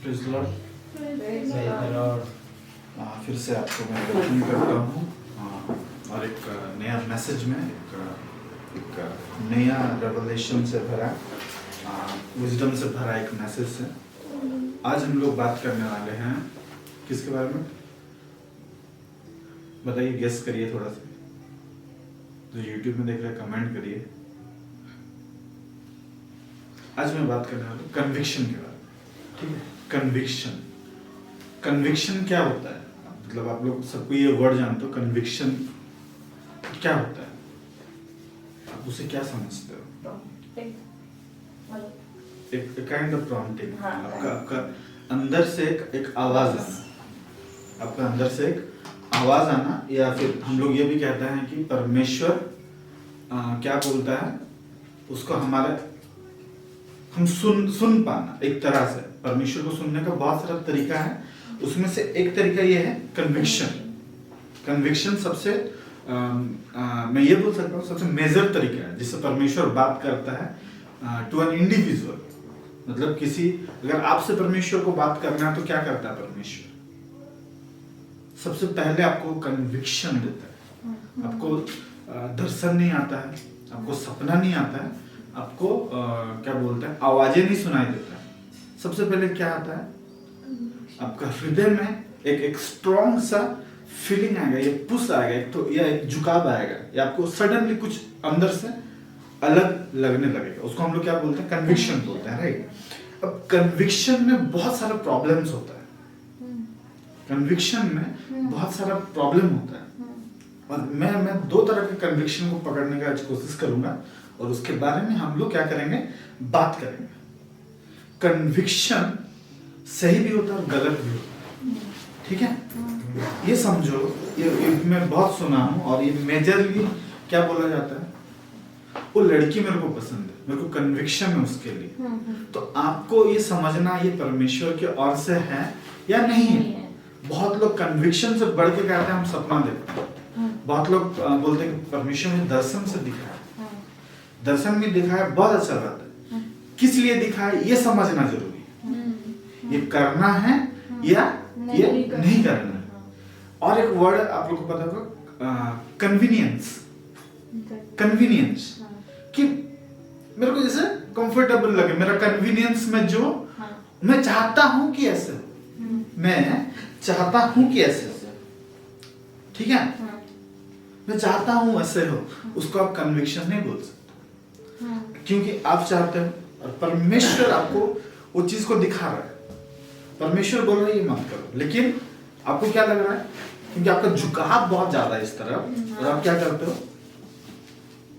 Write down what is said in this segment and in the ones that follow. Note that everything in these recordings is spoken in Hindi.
Praise Lord. Praise the Lord. फिर से आपको मैं वेलकम करता हूँ और एक नया मैसेज में एक नया रेवलेशन से भरा विजडम से भरा एक मैसेज से आज हम लोग बात करने वाले हैं किसके बारे में बताइए, गेस करिए थोड़ा सा। जो यूट्यूब में देख रहे हैं कमेंट करिए। आज मैं बात करने वाला हूँ कन्विक्शन के बारे में। ठीक है, कन्विक्शन। कन्विक्शन क्या होता है? मतलब आप लोग सबको ये वर्ड जानते हो, कन्विक्शन क्या होता है? आप उसे क्या समझते हो? एक काइंड ऑफ प्रॉम्प्टिंग। आपका अंदर से एक आवाज आना, आपका अंदर से एक आवाज आना, या फिर हम लोग ये भी कहते हैं कि परमेश्वर क्या बोलता है उसको हमारे हम सुन पाना। एक तरह से परमेश्वर को सुनने का बहुत सारा तरीका है, उसमें से एक तरीका ये है कन्विक्शन। कन्विक्शन सबसे मैं ये बोल सकता हूँ सबसे मेजर तरीका है जिससे परमेश्वर बात करता है टू एन इंडिविजुअल। मतलब किसी, अगर आपसे परमेश्वर को बात करना है तो क्या करता है परमेश्वर? सबसे पहले आपको कन्विक्शन देता है। आपको दर्शन नहीं आता है, आपको सपना नहीं आता है, आपको क्या बोलते हैं आवाजें नहीं सुनाई देता है। सबसे पहले क्या आता है? आपका हृदय में एक स्ट्रॉन्ग सा फीलिंग आएगा, ये पुश आएगा एक तो, या एक झुकाव आएगा, या आपको सडनली कुछ अंदर से अलग लगने लगेगा। उसको हम लोग क्या बोलते हैं? कन्विक्शन बोलते हैं, राइट? अब कन्विक्शन में बहुत सारा प्रॉब्लम्स होता है। कन्विक्शन में बहुत सारा प्रॉब्लम होता है, और मैं दो तरह के कन्विक्शन को पकड़ने का कोशिश करूंगा और उसके बारे में हम लोग क्या करेंगे, बात करेंगे। कन्विक्शन सही भी होता है और गलत भी होता है, ठीक है? ये समझो, ये मैं बहुत सुना हूँ और ये मेजरली क्या बोला जाता है, वो लड़की मेरे को पसंद है, मेरे को कन्विक्शन है उसके लिए। तो आपको ये समझना ये परमेश्वर की ओर से है या नहीं है। बहुत लोग कन्विक्शन से बढ़ के कहते हैं हम सपना देखते हैं। बहुत लोग बोलते हैं कि परमेश्वर ने दर्शन से दिखा है। दर्शन में दिखा है, बहुत अच्छा बात है। किस लिए दिखा है ये समझना जरूरी है। ये करना है या ये नहीं करना है। और एक वर्ड आप लोग को पता होगा, कन्वीनियंस। कन्वीनियंस कि मेरे को जैसे कंफर्टेबल लगे, मेरा कन्वीनियंस में जो मैं चाहता हूं कि ऐसे हो, मैं चाहता हूं कि ऐसे हो, ठीक है? मैं चाहता हूं ऐसे हो, उसको आप कन्विक्शन नहीं बोल सकते, क्योंकि आप चाहते हो और परमेश्वर आपको वो चीज को दिखा रहा है। परमेश्वर बोल रहा है ये मत करो, लेकिन आपको क्या लग रहा है? क्योंकि आपका झुकाव बहुत ज्यादा है इस तरफ, और आप क्या करते हो?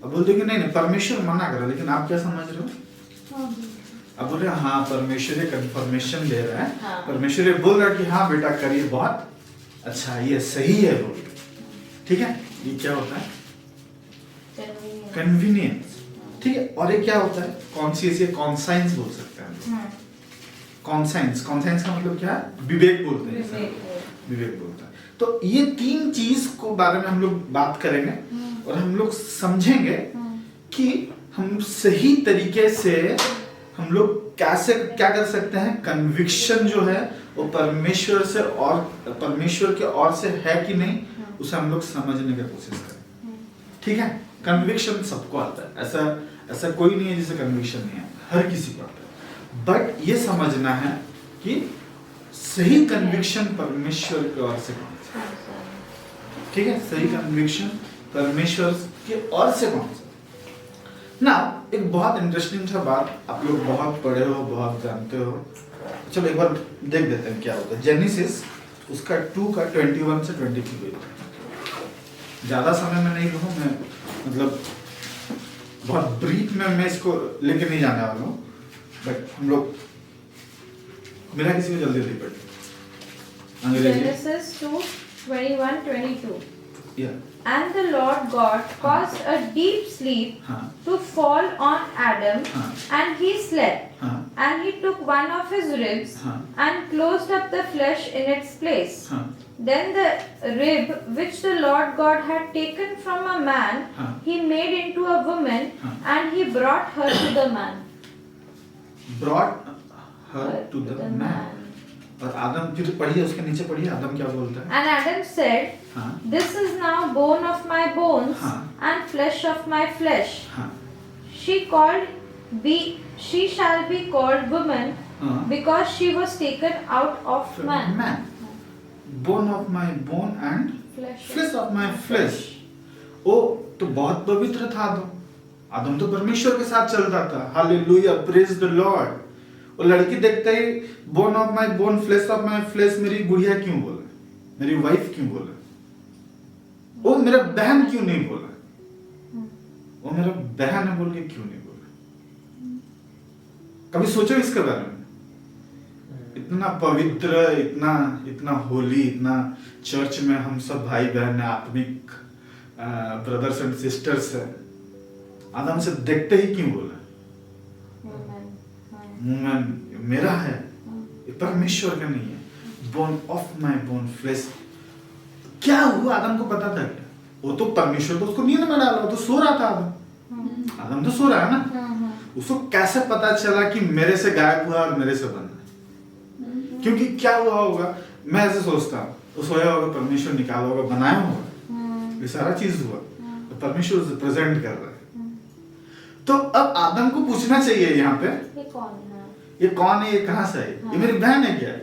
अब बोलते हो कि नहीं परमेश्वर मना कर रहा है, लेकिन आप क्या समझ रहे हो? अब बोल रहे हाँ परमेश्वर कंफर्मेशन दे रहा है, परमेश्वर बोल रहा है कि हाँ बेटा करिए, बहुत अच्छा, ये सही है बोल के, ठीक है? ये क्या होता है? कन्वीनियंस, ठीक है? और ये क्या होता है? कॉन्शियस या कॉन्साइंस बोल सकते हैं। कॉन्साइंस, कॉन्साइंस का मतलब क्या है? विवेक बोलते हैं, विवेक बोलता है। तो ये तीन चीज को बारे में हम लोग बात करेंगे और हम लोग समझेंगे कि हम सही तरीके से हम लोग कैसे क्या कर सकते हैं। कन्विक्शन जो है वो परमेश्वर से और परमेश्वर के ओर से है कि नहीं, उसे हम लोग समझने की कोशिश करें, ठीक है? कन्विक्शन सबको आता है, ऐसा कोई नहीं है जिसे कन्विक्शन नहीं है, हर किसी को आता है। बट ये समझना है कि सही कन्विक्शन परमेश्वर की ओर से कौन सा, ठीक है? सही कन्विक्शन परमेश्वर की ओर से कौन सा ना। एक बहुत इंटरेस्टिंग सा बात, आप लोग बहुत पढ़े हो, बहुत जानते हो, चलो एक बार देख देते हैं क्या होता है। जेनेसिस उसका 2 का 21 से 23। ज्यादा समय में नहीं लूँगा मैं, मतलब बहुत ब्रीफ में मैं इसको लेके नहीं जाने वाला हूँ, बट हम लोग मेरा किसी को जल्दी जल्दी पढ़े। Genesis 2:21-22. Yeah. And the Lord God caused a deep sleep to fall on Adam, and he slept. And he took one of his ribs and closed up the flesh in its place. Then the rib which the Lord God had taken from a man, he made into a woman, and he brought her to the man. Brought her to the man. और आदम, फिर पढ़िए उसके नीचे पढ़िए, आदम क्या बोलता है? And Adam said, हाँ "This is now bone of my bones हाँ and flesh of my flesh. हाँ She shall be called woman हाँ because she was taken out of man." Man, bone of my bone and flesh of my flesh. ओ तो बहुत पवित्र था आदम। आदम तो परमेश्वर के साथ चलता था। Hallelujah, praise the lord. वो लड़की देखते ही bone of my bone flesh of my flesh, मेरी गुड़िया क्यों बोला, मेरी वाइफ क्यों बोला, वो मेरा बहन क्यों नहीं बोला, वो मेरा बहन है बोल के क्यों नहीं बोला? कभी सोचो इसके बारे में? इतना पवित्र, इतना इतना होली, इतना चर्च में हम सब भाई बहन है, आत्मिक ब्रदर्स एंड सिस्टर्स है, आदम से देखते ही क्यों बोला वुमन मेरा है, ये परमेश्वर का नहीं है। Bone of my bone flesh. क्या हुआ? आदम को पता था क्या? वो तो परमेश्वर तो उसको नींद में डाला, वो तो सो रहा था आदम। आदम तो सो रहा है ना। उसको कैसे पता चला कि मेरे से गायब हुआ और मेरे से बना? क्योंकि क्या हुआ होगा, मैं ऐसे सोचता हूँ, वो सोया होगा, परमेश्वर निकाला होगा, बनाया होगा, ये सारा चीज हुआ तो परमेश्वर उसे प्रेजेंट कर रहा है। तो अब आदम को पूछना चाहिए यहाँ पे, ये कौन है, ये कहाँ से है, ये मेरी बहन है क्या,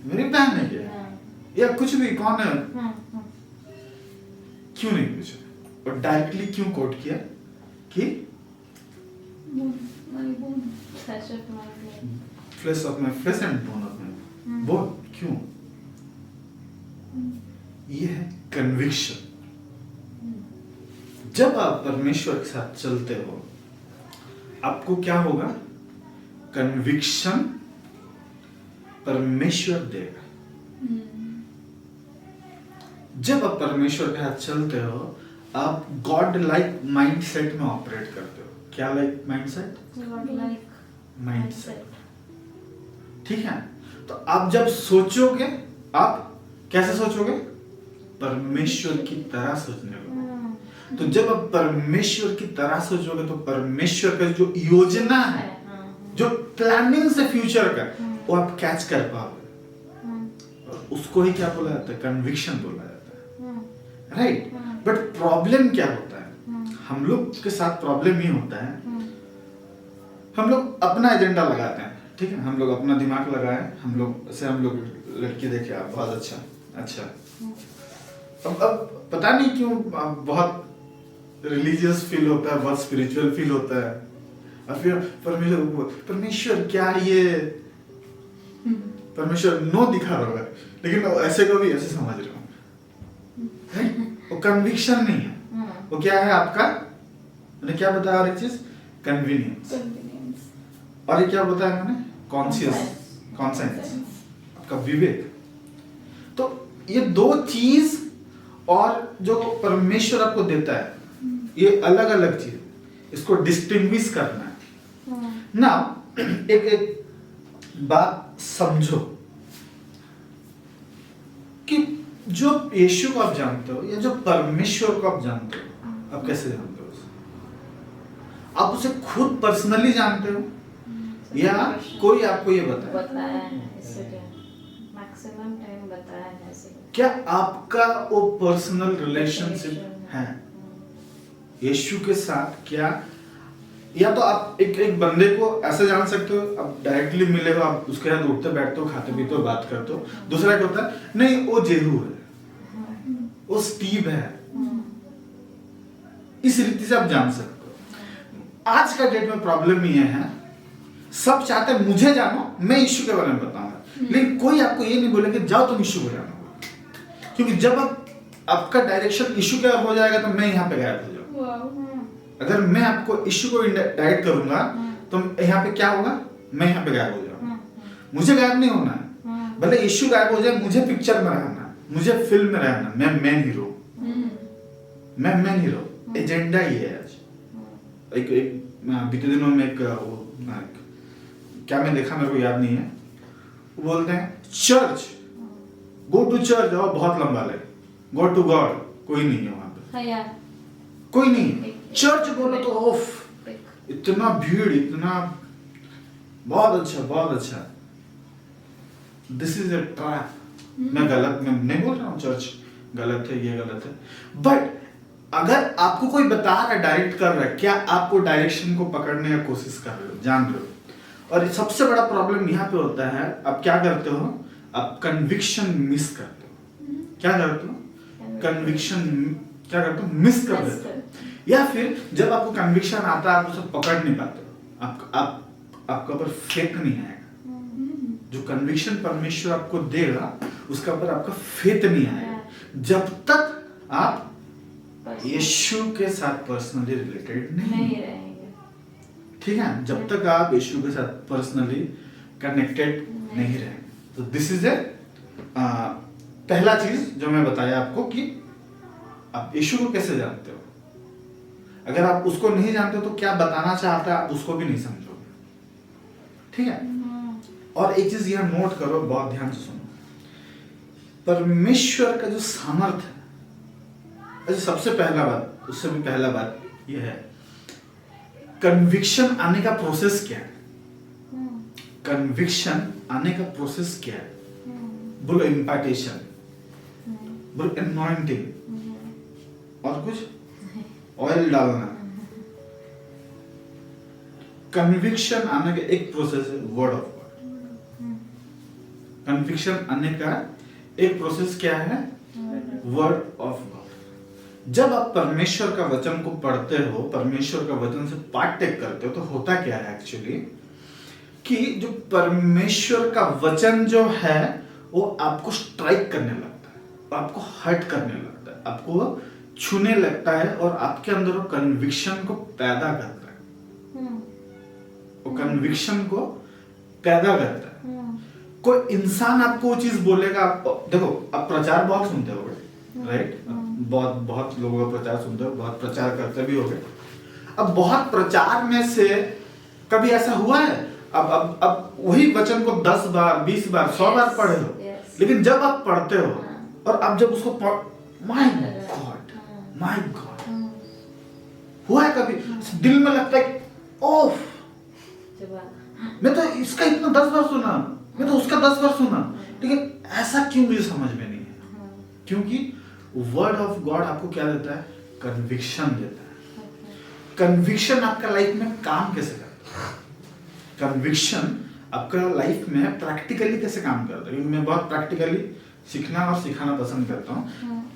मेरी बहन है क्या, या कुछ भी, कौन है? क्यों नहीं पूछा और डायरेक्टली क्यों कोट किया कि flesh of my flesh and bone of my bone? क्यों? ये है कन्विक्शन। जब आप परमेश्वर के साथ चलते हो, आपको क्या होगा? कन्विक्शन परमेश्वर देगा। जब आप परमेश्वर के साथ चलते हो, आप गॉड लाइक माइंडसेट में ऑपरेट करते हो। क्या like mindset? God like mindset. ठीक है, तो आप जब सोचोगे, आप कैसे सोचोगे? परमेश्वर की तरह सोचने लगोगे। तो जब आप परमेश्वर की तरह सोचोगे तो परमेश्वर का जो योजना है, जो प्लानिंग से फ्यूचर का, वो आप कैच कर पाओगे। और उसको ही क्या बोला जाता है? कन्विक्शन बोला जाता है, राइट? बट प्रॉब्लम क्या होता है? हम लोग के साथ प्रॉब्लम ये होता है, हम लोग अपना एजेंडा लगाते हैं, ठीक है, हम लोग अपना दिमाग लगाए, हम लोग लड़की देखे, आप बहुत अच्छा। अब पता नहीं क्यों बहुत रिलीजियस फील होता है, बहुत स्पिरिचुअल फील होता है, और फिर परमेश्वर क्या ये परमेश्वर नो दिखा रहा है, लेकिन ऐसे को भी ऐसे समझ रहे होंगे। वो कन्विक्शन नहीं है, वो क्या है आपका, मैंने क्या बताया और एक चीज, कन्वीनियंस। और ये क्या बताया मैंने? कॉन्सेंस, आपका विवेक। तो ये दो चीज, और जो परमेश्वर आपको देता है, ये अलग अलग चीज, इसको डिस्टिंग्विश करना है ना। एक बात समझो कि जो यीशु को आप जानते हो या जो परमेश्वर को आप जानते हो, आप कैसे जानते हो उसे? आप उसे खुद पर्सनली जानते हो या कोई आपको ये बताया है? मैक्सिमम टाइम बताया है ऐसे। क्या आपका वो पर्सनल रिलेशनशिप है यीशु के साथ? क्या, या तो आप एक बंदे को ऐसे जान सकते हो, आप डायरेक्टली मिले हो, आप उसके साथ उठते बैठते हो, खाते पीते हो, बात करते हो। दूसरा क्या होता है, नहीं वो जेहू है, वो स्टीव है, इस रीति से आप जान सकते हो। आज का डेट में प्रॉब्लम ये है, सब चाहते हैं मुझे जानो, मैं यीशु के बारे में बताऊंगा, लेकिन कोई आपको ये नहीं बोले कि जाओ तुम यीशु को जानो, क्योंकि जब आपका डायरेक्शन यीशु के हो जाएगा तो मैं यहाँ पे गायब हो जाऊंगा। अगर मैं आपको यीशु को डायरेक्ट करूंगा तो यहाँ पे क्या होगा, मैं यहाँ पे गायब हो जाऊंगा। मुझे गायब नहीं होना है, भले यीशु गायब हो जाए, मुझे पिक्चर में रहना, मुझे फिल्म में रहना, मैं मेन हीरो, मैं मेन हीरो। एजेंडा ही है आज। एक बीते दिनों में क्या मैं देखा, मेरे को याद नहीं है, वो बोलते हैं चर्च, गो टू चर्च, और बहुत लंबा लगे, गो टू गॉड, कोई नहीं है वहां पे, कोई नहीं। चर्च बोलो तो ओफ, इतना भीड़, इतना, बहुत अच्छा, बहुत अच्छा। This is a trap. मैं नहीं बोल रहा हूँ चर्च गलत है, ये गलत है, बट अगर आपको कोई बता रहा है, डायरेक्ट कर रहा है, क्या आप वो डायरेक्शन को पकड़ने का कोशिश कर रहे हो, जान रहे हो? और सबसे बड़ा प्रॉब्लम यहाँ पे होता है, आप क्या करते हो, आप कन्विक्शन मिस करते हो। क्या करते हो? कन्विक्शन क्या करते हो? मिस कर देते हो। या फिर जब आपको कन्विक्शन आता है आप उसे पकड़ नहीं पाते हो, आपका ऊपर फेथ नहीं आएगा। जो कन्विक्शन परमेश्वर आपको देगा उसके ऊपर आपका फेथ नहीं आएगा जब तक आप यीशु के साथ पर्सनली रिलेटेड नहीं रहेंगे। ठीक है, जब तक आप यीशु के साथ पर्सनली कनेक्टेड नहीं रहेंगे। तो दिस इज ए पहला चीज जो मैं बताया आपको कि आप यीशु को कैसे जानते हो। अगर आप उसको नहीं जानते हो तो क्या बताना चाहता है आप उसको भी नहीं समझोगे। ठीक है, और एक चीज यह नोट करो, बहुत ध्यान से सुनो, परमेश्वर का जो सामर्थ्य है, अच्छा सबसे पहला बात, उससे भी पहला बात यह है, कन्विक्शन आने का प्रोसेस क्या है? कन्विक्शन आने का प्रोसेस क्या है? बोलो इम्पार्टेशन, बोलो एनॉइंटिंग, और कुछ ऑयल डालना। कन्विक्शन आने का एक प्रोसेस है वर्ड ऑफ गॉड। कन्विक्शन आने का एक प्रोसेस क्या है? Word of God. जब आप परमेश्वर का वचन को पढ़ते हो, परमेश्वर का वचन से पाठ टेक करते हो, तो होता क्या है एक्चुअली कि जो परमेश्वर का वचन जो है वो आपको स्ट्राइक करने लगता है, आपको हर्ट करने लगता है, आपको छूने लगता है, और आपके अंदर वो कन्विक्शन को पैदा करता है। वो कन्विक्शन को पैदा करता है। कोई इंसान आपको वो चीज बोलेगा, आप देखो, आप प्रचार बहुत सुनते होगे, राइट? बहुत लोगों का प्रचार सुनते हो, बहुत प्रचार करते भी होगे। अब बहुत प्रचार में से कभी ऐसा हुआ है अब वही वचन को 10 बार 20 बार 100 बार पढ़े हो, लेकिन जब आप पढ़ते हो और आप जब उसको माय गॉड हुआ है कभी दिल में लगता है ओह, मैं तो इसका इतना 10 बार सुना, मैं तो उसका 10 बार सुना, लेकिन ऐसा क्यों मुझे समझ में नहीं है? क्योंकि वर्ड ऑफ गॉड आपको क्या देता है? कन्विक्शन देता है। कन्विक्शन आपका लाइफ में काम कैसे करता है? कन्विक्शन आपका लाइफ में प्रैक्टिकली कैसे काम करता है? मैं बहुत प्रैक्टिकली सीखना और सिखाना पसंद करता हूँ।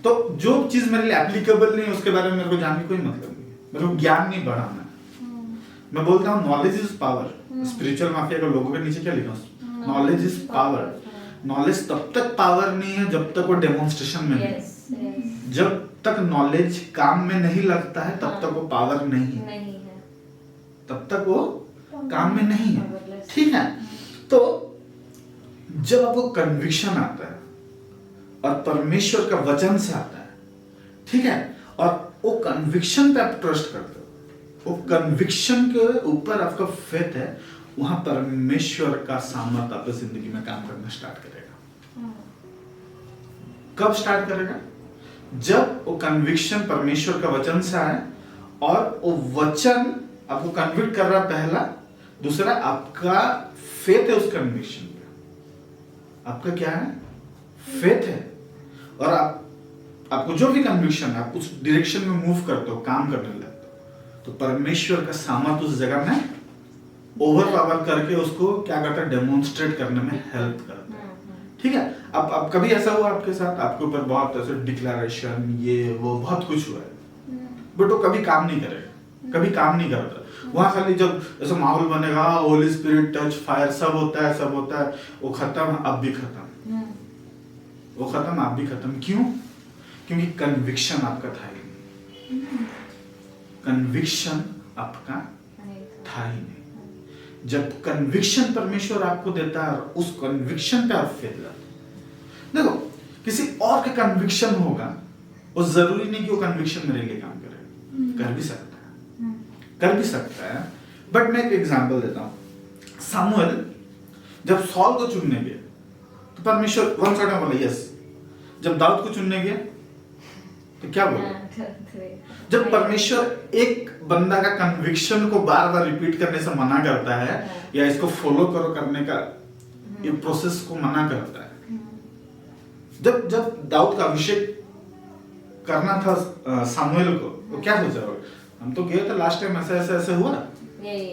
तो जो चीज मेरे लिए एप्लीकेबल नहीं है उसके बारे में मेरे को जानने कोई मतलब नहीं है, मेरे को ज्ञान नहीं बढ़ाना है। मैं बोलता हूँ knowledge is power. Spiritual mafia के लोगों के नीचे क्या लिखा है? Knowledge is power. नॉलेज तब तक पावर नहीं है जब तक वो डेमोन्स्ट्रेशन में नहीं। जब तक नॉलेज काम में नहीं लगता है तब तक वो पावर नहीं है, तब तक वो काम में नहीं है। ठीक है, तो जब आपको कन्विक्शन आता है और परमेश्वर का वचन से आता है, ठीक है, और वो कन्विक्शन पे आप ट्रस्ट करते हो, वो कन्विक्शन के ऊपर आपका फेथ है, वहां परमेश्वर का सामर्थ आपकी जिंदगी में काम करना स्टार्ट करेगा। कब स्टार्ट करेगा? जब वो कन्विक्शन परमेश्वर का वचन से आए और वो वचन आपको कन्विक्ट कर रहा, पहला। दूसरा, आपका फेथ है उस कन्विक्शन पे। आपका क्या है? फेथ है। और आपको जो भी कन्विक्शन है, आप उस डायरेक्शन में मूव करते हो, काम करने लगते हो, तो परमेश्वर का सामर्थ उस जगह में ओवर पावर करके उसको क्या करता है? डेमोन्स्ट्रेट करने में हेल्प करता है। ठीक है, अब कभी ऐसा हुआ आपके साथ, आपके ऊपर बहुत ऐसे डिक्लेरेशन ये वो बहुत कुछ हुआ है, बट वो कभी काम नहीं करेगा, कभी काम नहीं करता। वहां खाली जब ऐसा माहौल बनेगा, होली स्पिरिट टच फायर सब होता है, सब होता है, वो खत्म, अब भी खत्म, वो खत्म, आप भी खत्म। क्यों? क्योंकि कन्विक्शन आपका था ही नहीं। कन्विक्शन आपका था ही नहीं। जब कन्विक्शन परमेश्वर आपको देता है और उस कन्विक्शन पे आप फेथ लाते हो। देखो, किसी और का कन्विक्शन होगा, वो जरूरी नहीं कि वो कन्विक्शन मेरे लिए काम करे, कर भी सकता है, कर भी सकता है। बट मैं एक एग्जांपल देता हूं। सामुएल जब सॉल को चुनने गए तो परमेश्वर वन साइड में बोला यस। जब दाऊद को चुनने गए तो क्या बोला? जब परमेश्वर एक बंदा का कन्विक्शन को बार बार रिपीट करने से मना करता है या इसको फॉलो करो करने का ये प्रोसेस को मना करता है। जब दाऊद का अभिषेक करना था सामुएल को, तो क्या सोचा होगा, हम तो गए थे लास्ट टाइम ऐसे हुआ, यही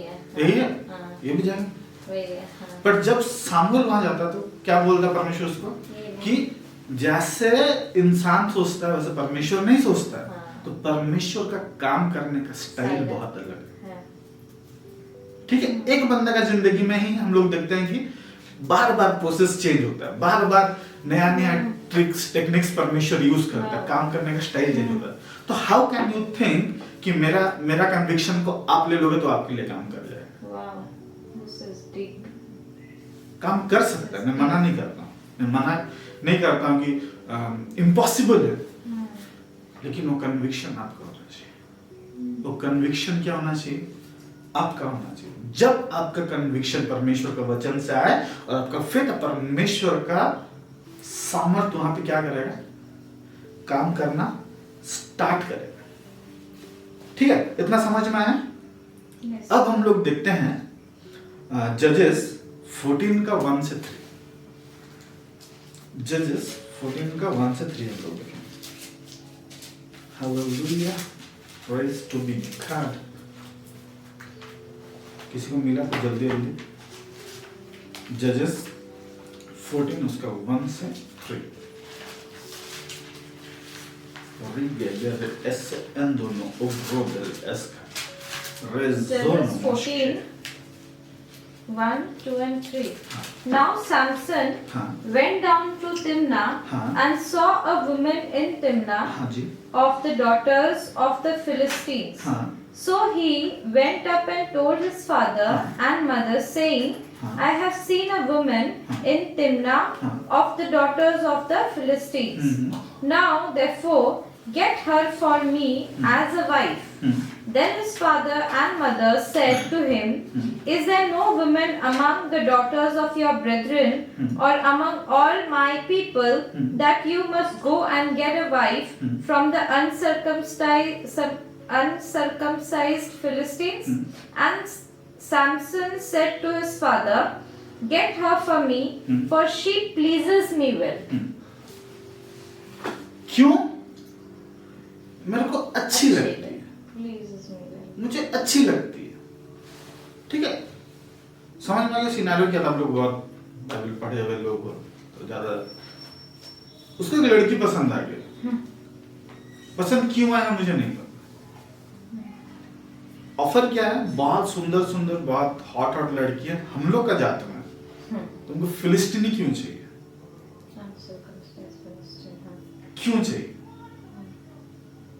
है, ये भी जाएंगे। पर जब सामुएल वहां जाता तो क्या बोलता परमेश्वर उसको कि जैसे इंसान सोचता है वैसे परमेश्वर नहीं सोचता है। तो परमेश्वर का काम करने का स्टाइल बहुत अलग है। ठीक है, एक बंदा का जिंदगी में ही हम लोग देखते हैं कि बार बार प्रोसेस चेंज होता है, बार बार नया नया ट्रिक्स टेक्निक्स परमेश्वर यूज करता है, काम करने का स्टाइल चेंज होता है। तो हाउ कैन यू थिंक कि मेरा कन्विक्शन को आप ले लोगे तो आपके लिए काम कर जाएगा। काम कर सकता है, मैं मना नहीं करता हूँ, मैं मना नहीं करता हूँ कि इम्पॉसिबल है, लेकिन वो कन्विक्शन आपका होना चाहिए। वो कन्विक्शन क्या होना चाहिए, आपका होना चाहिए। जब आपका कन्विक्शन परमेश्वर का वचन से आए और आपका फेथ परमेश्वर का सामर्थ्य वहां पे क्या करेगा, काम करना स्टार्ट करेगा। ठीक है, इतना समझ में आया। Yes. अब हम लोग देखते हैं जजेस 14 का 1 से 3। जजेस 14 का 1 से 3 हम लोग देखें। Hallelujah, praise to be God. किसी को मिला तो जल्दी जल्दी। जजेस 14 उसका 1 से 3। Judges 14, 1, 2 and 3. Now Samson went down to Timnah and saw a woman in Timnah of the daughters of the Philistines. So he went up and told his father and mother, saying, I have seen a woman in Timnah of the daughters of the Philistines. Now therefore get her for me as a wife. Then his father and mother said to him, Is there no woman among the daughters of your brethren or among all my people that you must go and get a wife from the uncircumcised Philistines? And Samson said to his father, Get her for me, for she pleases me well. क्यों? मेरे को अच्छी लगती है, मुझे अच्छी लगती है। ठीक है, समझ में आ गया सिनेरियो क्या था। हम लोग बहुत बाइबल पढ़े हुए लोग तो ज्यादा उसको एक लड़की पसंद आ गई। पसंद क्यों आया मुझे नहीं पता। ऑफर क्या है, बहुत सुंदर सुंदर बहुत हॉट हॉट लड़की है, हम लोग का जात में, तुमको फिलिस्तीनी क्यों चाहिए, क्यों चाहिए?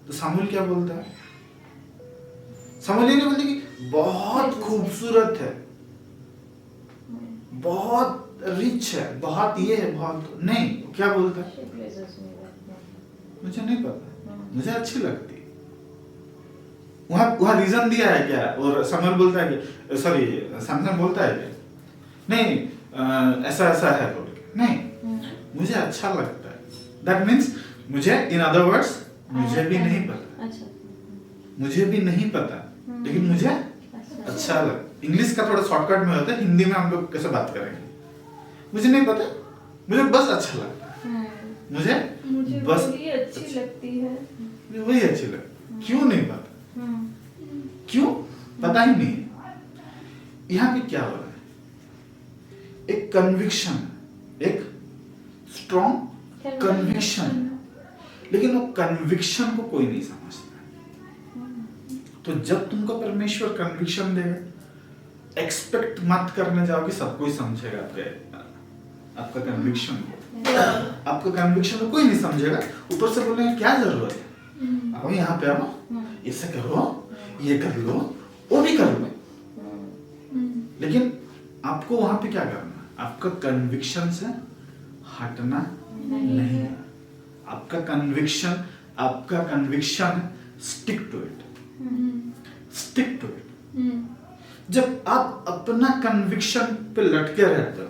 तो सामुएल क्या बोलता है, सामुएल ये नहीं बोलते कि बहुत खूबसूरत है, बहुत रिच है, बहुत ये है, बहुत नहीं, क्या बोलता है, मुझे नहीं पता, मुझे अच्छी लगती है। वहां रीजन दिया है क्या, और सामुएल बोलता है कि सॉरी सैमसन बोलता है क्या, नहीं ऐसा ऐसा है बोल के, नहीं मुझे अच्छा लगता है। दैट मीन्स मुझे, इन अदर वर्ड्स, मुझे भी नहीं पता, मुझे भी नहीं पता, लेकिन मुझे अच्छा लग। इंग्लिश का थोड़ा शॉर्टकट में होता है, हिंदी में हम लोग कैसे बात करेंगे, मुझे नहीं पता, मुझे बस अच्छा लगता है, मुझे बस वही अच्छी लगती है, मुझे वही अच्छी लगती। क्यों नहीं पता, क्यों पता ही नहीं। यहाँ पे क्या हो रहा है, एक कन्विक्शन, एक स्ट्रॉन्ग कन्विक्शन, लेकिन वो कन्विक्शन को कोई नहीं समझता। तो जब तुमको परमेश्वर कन्विक्शन देगा, एक्सपेक्ट मत करने जाओ कि सब कोई समझेगा आपका कन्विक्शन को। आपका कन्विक्शन को कोई नहीं समझेगा, ऊपर से बोलेंगे क्या जरूरत है, आओ यहाँ पे आओ, ऐसे करो, ये कर लो, वो भी कर लो। लेकिन आपको वहां पे क्या करना, आपका कन्विक्शन से हटना नहीं है। आपका conviction stick to it, stick to it. जब आप अपना कन्विक्शन पे लटके रहते हो,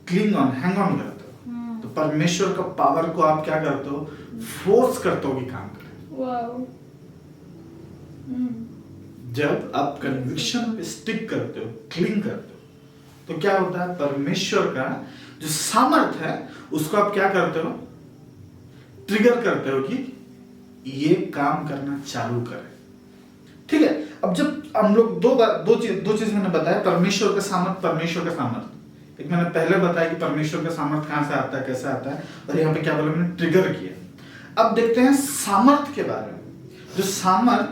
क्लिंग ऑन, हैंग ऑन करते हो, तो परमेश्वर का पावर को आप क्या करते हो, फोर्स करते हो कि काम करें। जब आप कन्विक्शन पे स्टिक करते हो, क्लिंग करते हो, तो क्या होता है, परमेश्वर का जो सामर्थ है उसको आप क्या करते हो, ट्रिगर करते हो कि ये काम करना चालू करे। ठीक है, अब जब हम लोग दो चीज मैंने बताया, परमेश्वर का सामर्थ, परमेश्वर का सामर्थ। एक मैंने पहले बताया कि परमेश्वर का सामर्थ कहां से आता है, कैसे आता है, और यहाँ पे क्या बोला मैंने, ट्रिगर किया। अब देखते हैं सामर्थ के बारे में, जो सामर्थ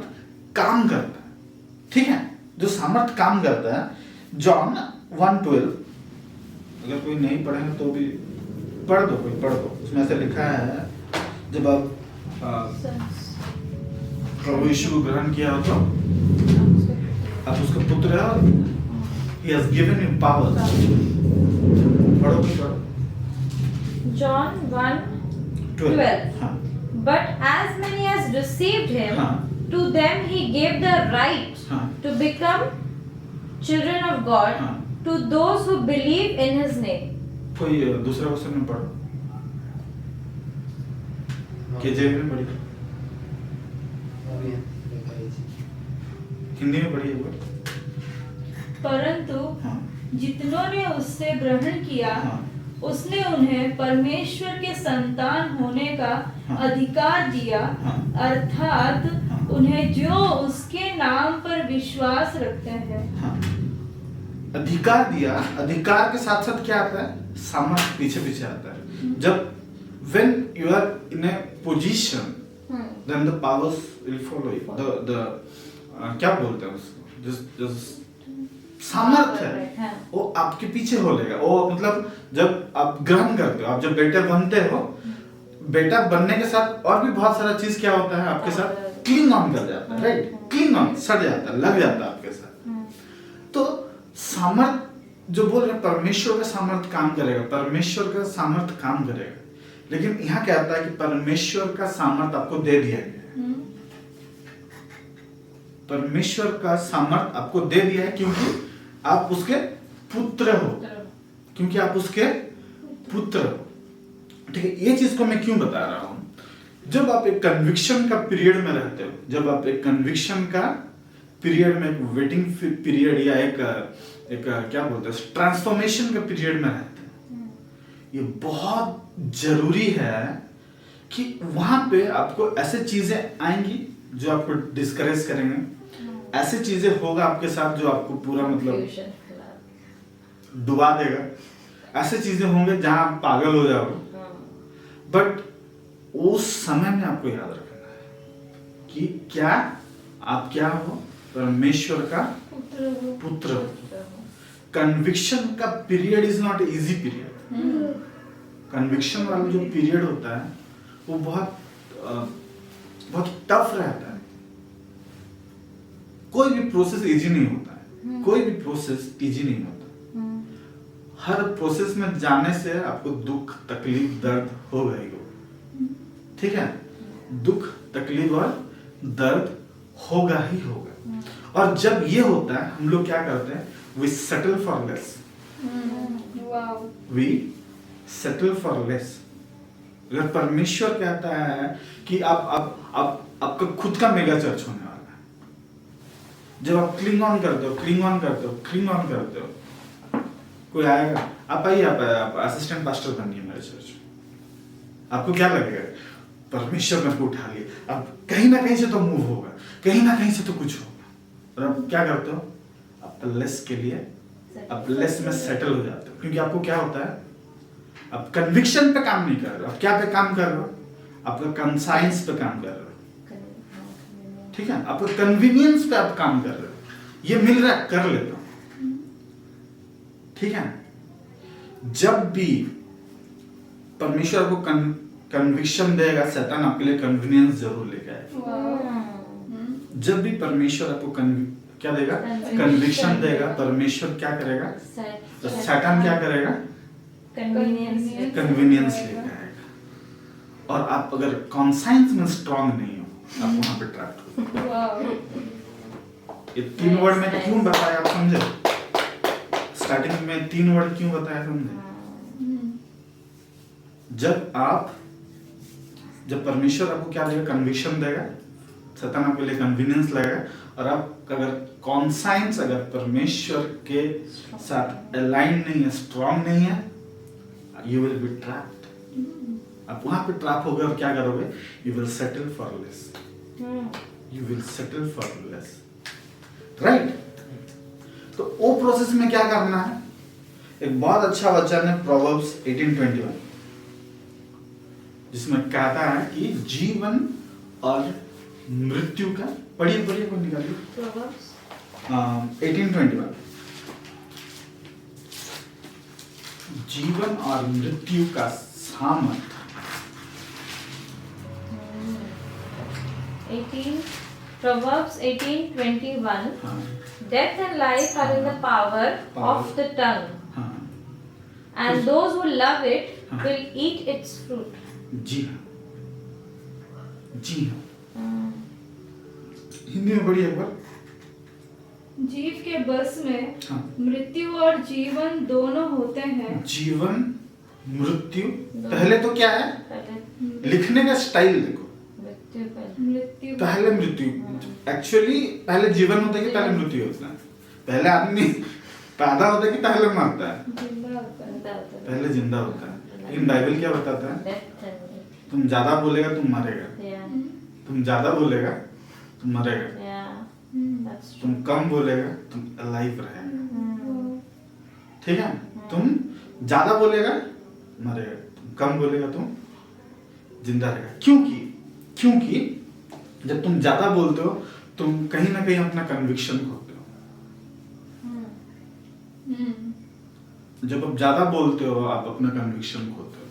काम करता है। ठीक है, जो सामर्थ काम करता है, जॉन 1:12, अगर कोई नहीं पढ़े तो भी पढ़ दो, कोई पढ़ दो। उसमें ऐसे लिखा है, जब आप प्रभु यीशु को ग्रहण किया हो तो आप उसका पुत्र है, he has given you power। पढ़ो, कोई पढ़ो। John 1:12 हाँ, But as many as received him, हाँ, to them he gave the right हाँ, to become children of God, हाँ। to those who believe in his name. कोई दूसरा क्वेश्चन में पढ़ो, केजेवी में पढ़ी, हिंदी में पढ़ी है वो। परंतु हाँ, जितनों ने उससे ग्रहण किया, हाँ, उसने उन्हें परमेश्वर के संतान होने का हाँ। अधिकार दिया, हाँ। अर्थात हाँ। उन्हें जो उसके नाम पर विश्वास रखते हैं। हाँ। अधिकार दिया, अधिकार के साथ साथ क्या आता है, सामर्थ पीछे पीछे आता है। जब when you are in a position, then the powers will follow you। क्या बोलते हैं उसको, जिस सामर्थ है वो आपके पीछे हो लेगा। वो मतलब जब आप ग्रहण करते हो, आप जब बेटे बनते हो, बेटा बनने के साथ और भी बहुत सारा चीज क्या होता है आपके साथ, क्लिंग ऑन कर जाता है, राइट, क्लिंग ऑन, सड़ जाता है, लग जाता है आपके साथ। तो सामर्थ जो बोल रहे हैं, परमेश्वर का सामर्थ काम करेगा, परमेश्वर का सामर्थ काम करेगा। लेकिन यहाँ क्या आता है कि परमेश्वर का सामर्थ आपको दे दिया गया है। परमेश्वर का सामर्थ आपको दे दिया है क्योंकि आप उसके पुत्र हो, क्योंकि आप उसके पुत्र हो। ठीक है, ये चीज को मैं क्यों बता रहा हूं, जब आप एक कन्विक्शन का पीरियड में रहते हो, जब आप एक कन्विक्शन का पीरियड में, एक वेटिंग पीरियड या एक क्या बोलते हैं, ट्रांसफॉर्मेशन का पीरियड में रहते हैं, ये बहुत जरूरी है कि वहां पे आपको ऐसे चीजें आएंगी जो आपको डिस्करेज करेंगे, ऐसे चीजें होगा आपके साथ जो आपको पूरा मतलब डुबा देगा, ऐसे चीजें होंगे जहां आप पागल हो जाओगे। बट उस समय में आपको याद रखना है कि क्या आप क्या हो, परमेश्वर का पुत्र हो। कन्विक्शन का period is not easy period. Conviction वाला जो पीरियड होता है वो बहुत टफ रहता है। कोई भी प्रोसेस इजी नहीं होता है, कोई भी प्रोसेस इजी नहीं होता। हर प्रोसेस में जाने से आपको दुख, तकलीफ, दर्द होगा ही होगा। ठीक है, दुख, तकलीफ और दर्द होगा ही होगा। और जब ये होता है, हम लोग क्या करते हैं, we settle for less. We settle for less. अगर परमेश्वर कहता है कि आप आपका खुद का मेगा चर्च होने वाला है, जब आप क्लिंग ऑन करते हो, क्लिंग ऑन करते हो, क्लिंग ऑन करते हो, कोई आएगा, आप आइए, आप असिस्टेंट पास्टर बनिए मेरे चर्च में। आपको क्या लगेगा, परमेश्वर मेरे को उठा लिया, अब कहीं ना कहीं से तो मूव होगा, कहीं ना कहीं से तो कुछ होगा। और आप क्या करते हो, आप लेस के लिए, आप लेस में सेटल हो जाते हो। क्योंकि आपको क्या होता है, आप कन्विक्शन पे काम नहीं कर रहे हो, आप क्या पे काम कर रहे हो, आपका कंसाइंस पे काम कर रहे हो। ठीक है, आपका कन्वीनियंस पे आप काम कर रहे हो, ये मिल रहा है, कर लेता हूं। ठीक है, जब भी परमेश्वर को कन्विक्शन देगा, शैतान आपके लिए कन्वीनियंस जरूर लेके आएगा। जब भी परमेश्वर आपको क्या देगा, कन्विक्शन देगा, परमेश्वर क्या करेगा, तो शैतान क्या करेगा, कन्वीनियंस लेके आएगा। और आप अगर कॉन्साइंस में स्ट्रांग नहीं हो, आप वहां पे ट्रैप्ड हो। ये 3 वर्ड में क्यों बताया, आप समझे? स्टार्टिंग में 3 वर्ड क्यों बताया, समझे? जब परमेश्वर आपको क्या देगा, कन्विक्शन देगा, शैतान आपके लिए कन्वीनियंस लगेगा, और आप अगर कॉन्साइंस अगर परमेश्वर के साथ अलाइन नहीं है, स्ट्रांग नहीं है, यू विल बी ट्रैप्ड। आप वहां पे ट्रैप हो गए और क्या करोगे? You will settle for less, you will settle for less, right? तो वो प्रोसेस में क्या करना है? एक बहुत अच्छा वचन है प्रोवर्ब्स 18:21, जिसमें कहता है कि जीवन और मृत्यु का, पढ़िए पढ़िए को निकालिए, Proverbs 18:21, जीवन और मृत्यु का सामर्थ। 18 Proverbs 18:21 हाँ, Death and life are in the power of the tongue, हाँ, and those who love it हाँ. will eat its fruit. जी हाँ, जी हाँ। हिंदी में पढ़िए एक बार। जीव के बस में हाँ, मृत्यु और जीवन दोनों होते हैं। जीवन मृत्यु, पहले तो क्या है? पहले लिखने का स्टाइल देखो, मृत्यु पहले मृत्यु पहले मृत्यु। एक्चुअली पहले जीवन होता है कि पहले मृत्यु होता है? पहले आदमी पैदा होता है कि पहले मरता है? जिंदा होता है। पहले जिंदा होता है। लेकिन बाइबल क्या बताता है? Death and तुम ज्यादा बोलेगा तुम मरेगा, yeah, तुम ज्यादा बोलेगा तुम मरेगा, yeah, that's तुम true. कम बोलेगा तुम अलाइव रहेगा, Hmm. ठीक है? तुम ज्यादा बोलेगा मरेगा, तुम कम बोलेगा तुम जिंदा रहेगा। क्योंकि जब तुम ज्यादा बोलते हो तुम कहीं ना कहीं अपना कन्विक्शन खोते हो। जब आप ज्यादा बोलते हो आप अपना कन्विक्शन खोते हो,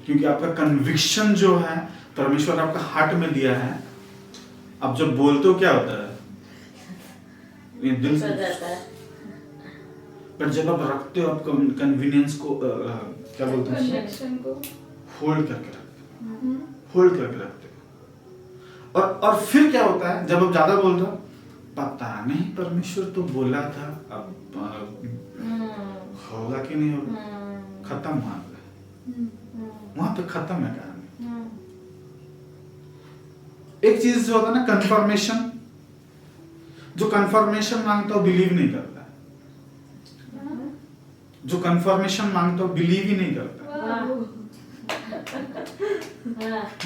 क्योंकि आपका कन्विक्शन जो है परमेश्वर आपका हार्ट में दिया है। आप जब बोलते हो क्या होता है? ये दिल से, हो जाता है। पर जब आप रखते हो आप कन्वीनियंस को क्या बोलते हैं, कनेक्शन को होल्ड करके रखते हो, होल्ड करके रखते हो। और फिर क्या होता है जब आप ज्यादा बोलते हो? पता नहीं परमेश्वर तो बोला था, अब होगा कि नहीं होगा, खत्म वहां पे, वहां पे खत्म है कहानी। एक चीज जो होता है ना कंफर्मेशन, जो कंफर्मेशन मांगता हो बिलीव नहीं करता है, जो कंफर्मेशन मांगता हो बिलीव ही नहीं करता है।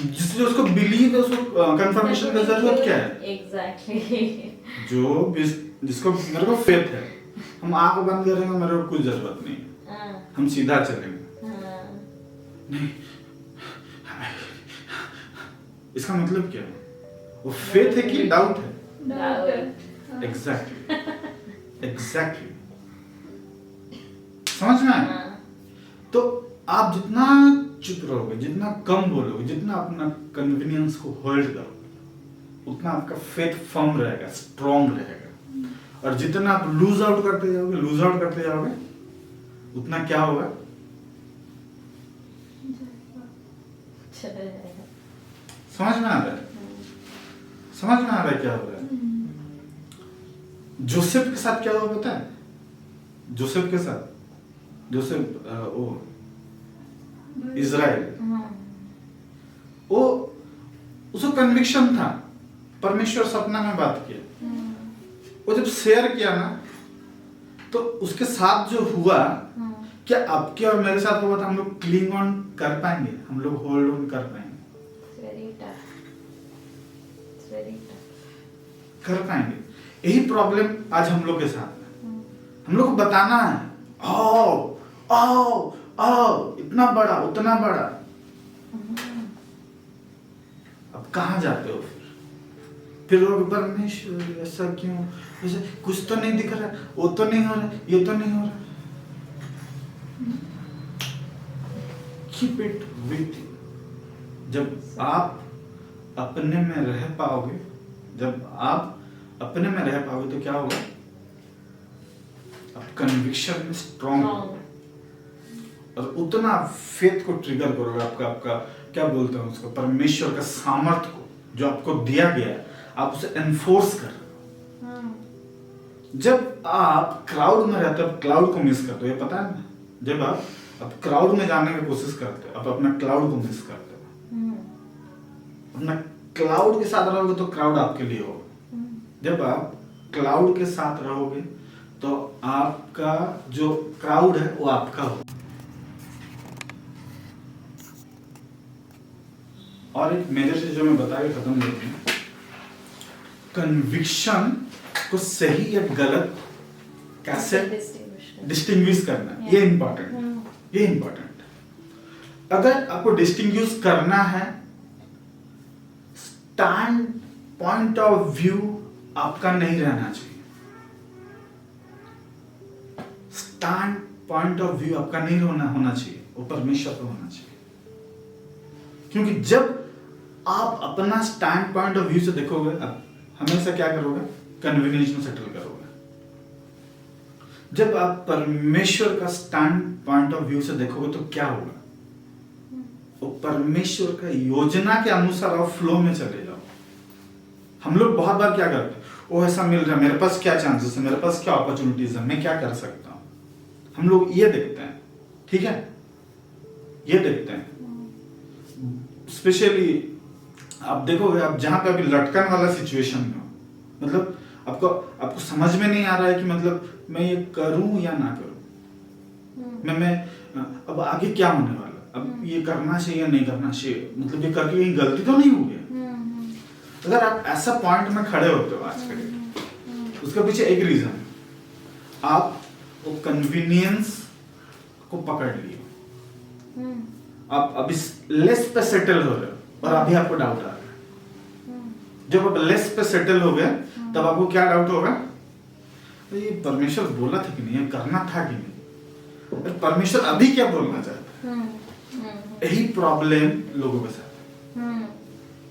जिससे उसको बिलीव है उसको कंफर्मेशन की जरूरत क्या है? Exactly. जिसको मेरे को फेथ है, हम आंख बंद करेंगे मेरे को कुछ जरूरत नहीं है, हम सीधा चलेंगे। नहीं, इसका मतलब क्या है? वो फेथ है कि डाउट है? एग्जैक्टली समझ में आया? तो आप जितना चुप रहोगे, जितना कम बोलोगे, जितना अपना कन्वीनियंस को होल्ड करोगे, उतना आपका फेथ फर्म रहेगा, स्ट्रॉन्ग रहेगा। और जितना आप लूज आउट करते जाओगे उतना क्या होगा? समझ में आ रहा है? समझ में आ रहा है क्या हो रहा है? जोसेफ के साथ क्या हुआ पता है? जोसेफ वो इजराइल, वो उसको कन्विक्शन था, परमेश्वर सपना में बात किया, वो जब शेयर किया ना तो उसके साथ जो हुआ, क्या आपके और मेरे साथ हुआ था? हम लोग क्लिंग ऑन कर पाएंगे? हम लोग होल्ड ऑन कर पाएंगे? कर पाएंगे? यही प्रॉब्लम आज हम लोग के साथ है। हम लोग को बताना है आओ आओ आओ, इतना बड़ा उतना बड़ा। अब कहाँ जाते हो फिर लोग परमेश्वर ऐसा क्यों, ऐसा कुछ तो नहीं दिख रहा, वो तो नहीं हो रहा, ये तो नहीं हो रहा। Keep it with you. जब आप अपने में रह पाओगे, तो क्या होगा? आप कन्विक्शन में स्ट्रॉन्ग होगे और उतना फेथ को ट्रिगर करोगे, आपका क्या बोलते हैं उसको, परमेश्वर का सामर्थ्य को जो आपको दिया गया है, आप उसे एनफोर्स कर रहे हो। जब आप क्राउड में रहते हो, आप क्लाउड को मिस करते हो, ये पता है ना? जब आप क्राउड में जाने की कोशिश करते हो, आप अपना क्लाउड को मिस करते हो। अपना क्लाउड के साथ रहोगे तो क्राउड आपके लिए होगा। जब आप क्लाउड के साथ रहोगे तो आपका जो क्राउड है वो आपका हो। और एक मेजर चीज जो मैं बता के खत्म करती हूँ, कन्विक्शन को सही या गलत कैसे डिस्टिंग्विश करना है, ये इंपॉर्टेंट। अगर आपको डिस्टिंग्विश करना है, स्टैंड पॉइंट ऑफ व्यू आपका नहीं रहना चाहिए। स्टैंड पॉइंट ऑफ व्यू आपका नहीं होना चाहिए, वो परमेश्वर का होना चाहिए। क्योंकि जब आप अपना स्टैंड पॉइंट ऑफ व्यू से देखोगे, आप हमेशा क्या करोगे, कन्वीनियंस में सेटल करोगे। जब आप परमेश्वर का स्टैंड पॉइंट ऑफ व्यू से देखोगे तो क्या होगा, वो परमेश्वर का योजना के अनुसार आप फ्लो में चले जाओ। हम लोग बहुत बार क्या करते हैं, वो ऐसा मिल रहा है, मेरे पास क्या चांसेस है, मेरे पास क्या अपॉर्चुनिटीज है, मैं क्या कर सकता हूं। हम लोग ये देखते हैं, ठीक है, ये देखते हैं। स्पेशली आप देखोगे, आप जहां पे अभी लटकन वाला सिचुएशन में हो, मतलब आपको समझ में नहीं आ रहा है कि मतलब मैं ये करूं या ना करूं, मैं अब आगे क्या होने वाला, अब ये करना चाहिए या नहीं करना चाहिए, मतलब ये करके कहीं गलती तो नहीं हो गया। अगर आप ऐसा पॉइंट में खड़े होते हो आज के डेट, उसके पीछे एक रीजन है, आप वो कन्वीनियंस को पकड़ लिए, आप अभी लेस पे सेटल हो रहे हो और अभी आपको डाउट आ रहा है। जब आप लेस पे सेटल हो गए तब आपको क्या डाउट होगा, तो ये परमेश्वर बोला था कि नहीं, ये करना था कि नहीं, और परमेश्वर अभी क्या बोलना चाहता है। यही प्रॉब्लम लोगों के साथ,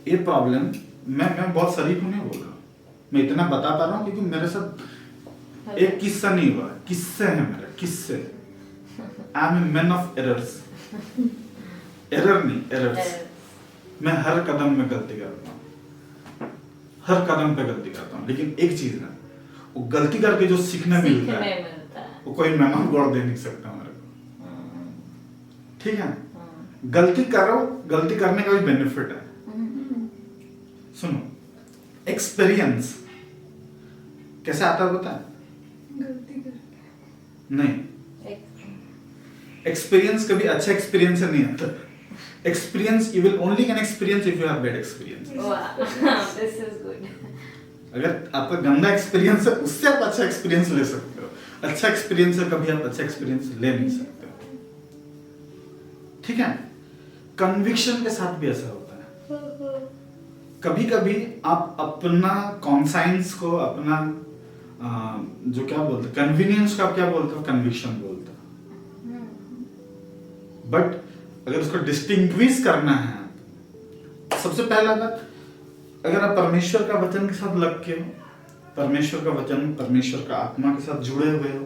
ये प्रॉब्लम मैं बहुत शरीफ नहीं बोल रहा हूँ, मैं इतना बता पा रहा हूँ क्योंकि मेरे साथ एक किस्सा नहीं हुआ, किस्से हैं मेरे, किस्से। I am a man of errors, error नहीं, एरर्स। मैं हर कदम में गलती करता हूँ, हर कदम पे गलती करता हूँ, लेकिन एक चीज ना, वो गलती करके जो सीखने मिलता है वो कोई मेहमान गौर दे नहीं सकता मेरे को, ठीक है। गलती करो, गलती करने का भी बेनिफिट है। सुनो, एक्सपीरियंस कैसे आता है पता है? गलती करके नहीं, एक्सपीरियंस कभी अच्छा एक्सपीरियंस से नहीं आता। Experience you will only can experience if you have bad experience. This is good. अगर आपका गंदा एक्सपीरियंस है, उससे आप अच्छा एक्सपीरियंस ले सकते हो। अच्छा एक्सपीरियंस है, कभी आप अच्छा एक्सपीरियंस ले नहीं सकते, ठीक है। कन्विक्शन के साथ भी ऐसा होता है। कभी कभी आप अपना कॉन्साइंस को, अपना जो क्या बोलते, कन्वीनियंस का आप क्या बोलते हो, कन्विक्शन बोलते हो। बट अगर उसको डिस्टिंग्विश करना है, सबसे पहला बात, अगर आप परमेश्वर का वचन के साथ लग के हो, परमेश्वर का वचन, परमेश्वर का आत्मा के साथ जुड़े हुए हो,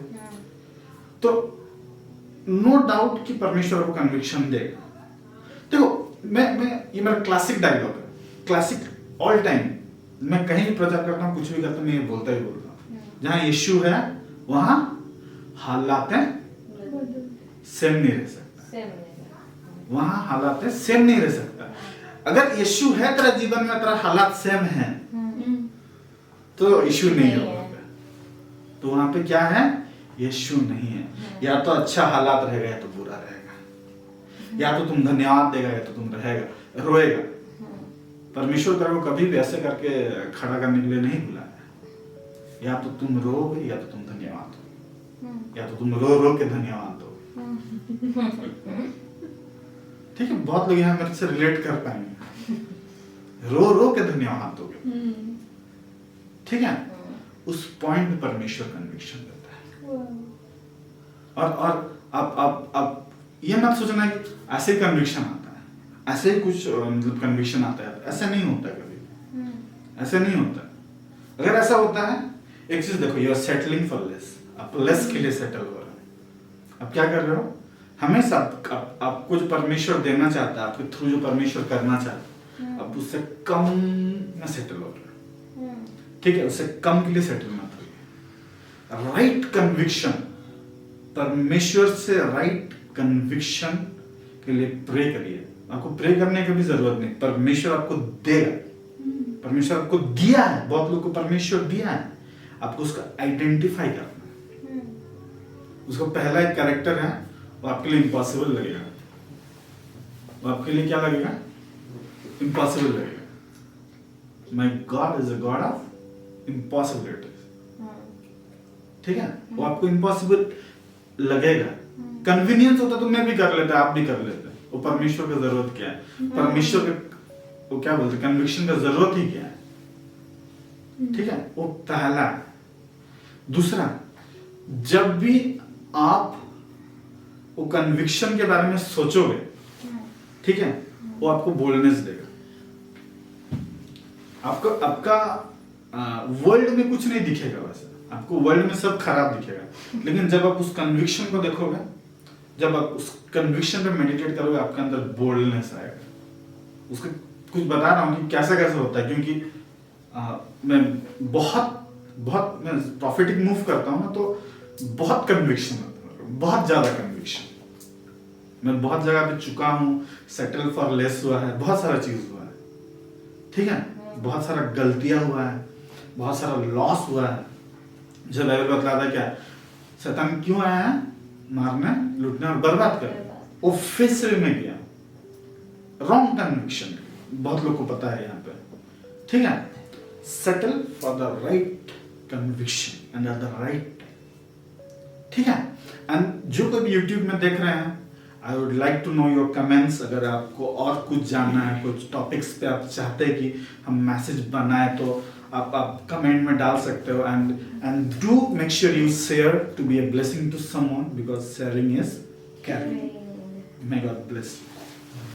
तो नो डाउट कि परमेश्वर को कन्विक्शन देगा। देखो, मैं ये मेरा क्लासिक डायलॉग है, क्लासिक ऑल टाइम। मैं कहीं भी प्रचार करता हूँ, कुछ भी करता हूँ, मैं ये बोलता ही बोलता हूँ, जहाँ यीशु है वहां हालातें सेम नहीं रह सकता, वहां हालातें सेम नहीं रह सकता। अगर यीशु है तेरा जीवन में, तेरा हालात सेम है, तो यीशु नहीं होगा, तो वहां पे क्या है, यीशु नहीं है। या तो अच्छा हालात रहेगा या तो बुरा रहेगा, या तो तुम धन्यवाद देगा या तो तुम रहेगा रोएगा। परमेश्वर तेरे को कभी भी ऐसे करके खड़ा करने के लिए नहीं बुलाया, या तो तुम रोगे या तो तुम धन्यवाद दो, या तो तुम रो रो के धन्यवाद दो। ठीक है, बहुत लोग यहाँ मेरे से रिलेट कर पाएंगे, रो रो के धन्यवाद दोगे, ठीक है। उस पॉइंट में परमेश्वर कन्विक्शन देता है। और आप ये मत सोचना कि ऐसे कन्विक्शन आता है, ऐसे ही कुछ मतलब कन्विक्शन आता है, ऐसा नहीं होता कभी, ऐसा नहीं होता। अगर ऐसा होता है, एक चीज देखो, you are settling for less, आप लेस के लिए सेटल हो रहे हो। आप क्या कर रहे हो, हमेशा आपको जो परमेश्वर देना चाहता है, आपके थ्रू जो परमेश्वर करना चाहता है, आप उससे कम में सेटल हो रहे हो, ठीक है। उससे कम के लिए सेटल मत होइए। राइट कन्विक्शन, परमेश्वर से राइट कन्विक्शन के लिए प्रे करिए। आपको प्रे करने की भी जरूरत नहीं, परमेश्वर आपको देगा। परमेश्वर आपको दिया है, बहुत लोग को परमेश्वर दिया है, आपको उसका आइडेंटिफाई करना है। उसका पहला एक कैरेक्टर है, वो आपके लिए इम्पॉसिबल लगेगा, वो आपके लिए क्या लगेगा? इम्पॉसिबल लगेगा। My god is a god of impossibilities. ठीक है, वो आपको इम्पॉसिबल लगेगा। कन्वीनियंस होता तो मैं भी कर लेता, आप भी कर लेते। वो परमेश्वर का जरूरत क्या है? परमेश्वर का वो क्या बोलते, कन्विक्शन का जरूरत ही क्या है? ठीक है, वो पहला। दूसरा, जब भी आप वो कन्विक्शन के बारे में सोचोगे, ठीक है, वो आपको बोलनेस देगा। आपका वर्ल्ड में कुछ नहीं दिखेगा, वैसे आपको वर्ल्ड में सब खराब दिखेगा, लेकिन जब आप उस कन्विक्शन को देखोगे, जब आप उस कन्विक्शन पे मेडिटेट करोगे, आपके अंदर बोल्डनेस आएगा। उसके कुछ बता रहा हूँ कि कैसे कैसे होता है, क्योंकि मैं बहुत मैं प्रॉफिटिक मूव करता हूँ ना, तो बहुत कन्विक्शन होता है, बहुत ज्यादा कन्विक्शन। मैं बहुत जगह पे चुका हूँ, सेटल फॉर लेस हुआ है, बहुत सारा चीज हुआ है, ठीक है, बहुत सारा गलतियां हुआ है, बहुत सारा लॉस हुआ है। जब बाइबल बतलाता है क्या, शैतान क्यों आया है? मारने, लूटने और बर्बाद करने। ऑफिसरी में गया, रॉन्ग कन्विक्शन, बहुत लोग को पता है यहाँ पे, ठीक है। Settle for the right conviction and at the right, ठीक है। एंड जो कोई भी यूट्यूब में देख रहे हैं, I would like to know your comments. अगर आपको और कुछ जानना है, कुछ टॉपिक्स पे आप चाहते हैं कि हम मैसेज बनाए, तो आप कमेंट में डाल सकते हो। And do make sure you share to be a blessing to someone, because sharing is caring. May God bless you.